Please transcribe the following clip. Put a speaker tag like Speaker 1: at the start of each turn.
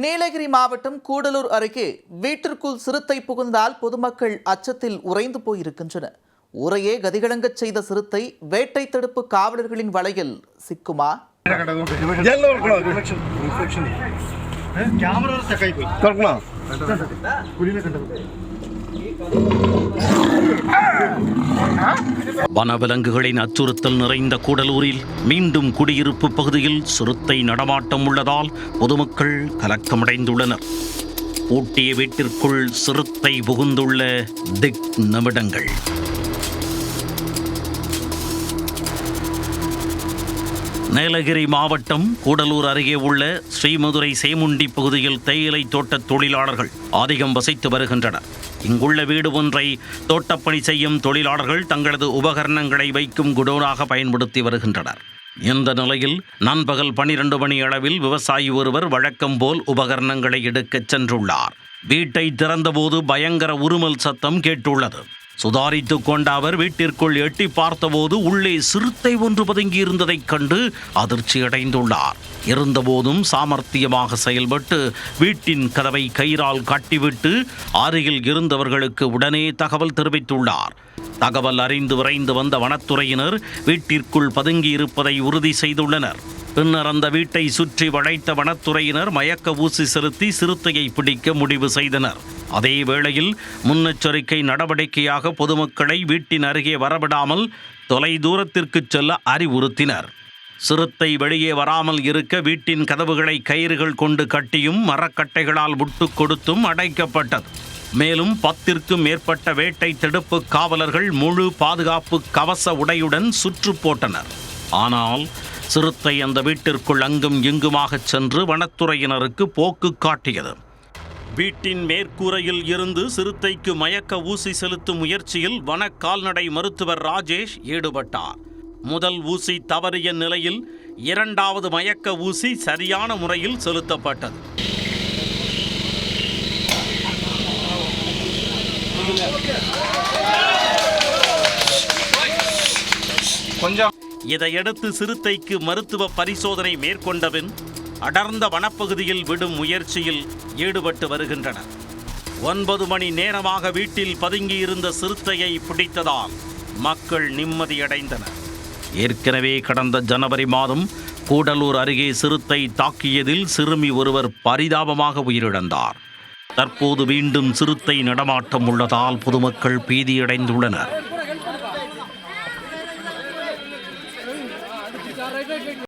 Speaker 1: நீலகிரி மாவட்டம் கூடலூர் அருகே வீட்டிற்குள் சிறுத்தை புகுந்தால் பொதுமக்கள் அச்சத்தில் உறைந்து போயிருக்கின்றனர். ஊரையே கதிகலங்கச் செய்த சிறுத்தை வேட்டை தடுப்பு காவலர்களின் வலையில் சிக்குமா?
Speaker 2: வனவிலங்குகளின் அச்சுறுத்தல் நிறைந்த கூடலூரில் மீண்டும் குடியிருப்பு பகுதியில் சிறுத்தை நடமாட்டம் உள்ளதால் பொதுமக்கள் கலக்கமடைந்துள்ளனர். பூட்டிய வீட்டிற்குள் சிறுத்தை புகுந்துள்ள நிமிடங்கள். நீலகிரி மாவட்டம் கூடலூர் அருகே உள்ள ஸ்ரீமதுரை சேமுண்டி பகுதியில் தேயிலை தோட்ட தொழிலாளர்கள் அதிகம் வசித்து வருகின்றனர். இங்குள்ள வீடு ஒன்றை தோட்டப்பணி செய்யும் தொழிலாளர்கள் தங்களது உபகரணங்களை வைக்கும் குடோனாக பயன்படுத்தி வருகின்றனர். இந்த நிலையில் நண்பகல் 12 மணி அளவில் விவசாயி ஒருவர் வழக்கம் போல் உபகரணங்களை எடுக்கச் சென்றுள்ளார். வீட்டை திறந்தபோது பயங்கர உருமல் சத்தம் கேட்டுள்ளது. சுதாரித்துக் கொண்ட அவர் வீட்டிற்குள் எட்டி பார்த்தபோது உள்ளே சிறுத்தை ஒன்று பதுங்கியிருந்ததைக் கண்டு அதிர்ச்சியடைந்துள்ளார். இருந்தபோதும் சாமர்த்தியமாக செயல்பட்டு வீட்டின் கதவை கயிறால் கட்டிவிட்டு அருகில் இருந்தவர்களுக்கு உடனே தகவல் தெரிவித்துள்ளார். தகவல் அறிந்து விரைந்து வந்த வனத்துறையினர் வீட்டிற்குள் பதுங்கியிருப்பதை உறுதி செய்துள்ளனர். பின்னர் அந்த வீட்டை சுற்றி வளைத்த வனத்துறையினர் மயக்க ஊசி செலுத்தி சிறுத்தையை பிடிக்க முடிவு செய்தனர். அதே வேளையில் முன்னெச்சரிக்கை நடவடிக்கையாக பொதுமக்களை வீட்டின் அருகே வரவிடாமல் தொலை தூரத்திற்கு செல்ல அறிவுறுத்தினர். சிறுத்தை வெளியே வராமல் இருக்க வீட்டின் கதவுகளை கயிறுகள் கொண்டு கட்டியும் மரக்கட்டைகளால் முட்டு கொடுத்தும் அடைக்கப்பட்டது. மேலும் 10க்கும் மேற்பட்ட வேட்டை தடுப்பு காவலர்கள் முழு பாதுகாப்பு கவச உடையுடன் சுற்று போட்டனர். ஆனால் சிறுத்தை அந்த வீட்டிற்குள் அங்கும் இங்குமாக சென்று வனத்துறையினருக்கு போக்கு காட்டியது. வீட்டின் மேற்கூரையில் இருந்து சிறுத்தைக்கு மயக்க ஊசி செலுத்தும் முயற்சியில் வன கால்நடை மருத்துவர் ராஜேஷ் ஈடுபட்டார். முதல் ஊசி தவறிய நிலையில் 2வது மயக்க ஊசி சரியான முறையில் செலுத்தப்பட்டது. இதையடுத்து சிறுத்தைக்கு மருத்துவ பரிசோதனை மேற்கொண்டபின் அடர்ந்த வனப்பகுதியில் விடும் முயற்சியில் ஈடுபட்டு வருகின்றனர். 9 மணி நேரமாக வீட்டில் பதுங்கியிருந்த சிறுத்தையை பிடித்ததால் மக்கள் நிம்மதியடைந்தனர். ஏற்கனவே கடந்த ஜனவரி மாதம் கூடலூர் அருகே சிறுத்தை தாக்கியதில் சிறுமி ஒருவர் பரிதாபமாக உயிரிழந்தார். தற்போது மீண்டும் சிறுத்தை நடமாட்டம் உள்ளதால் பொதுமக்கள் பீதியடைந்துள்ளனர்.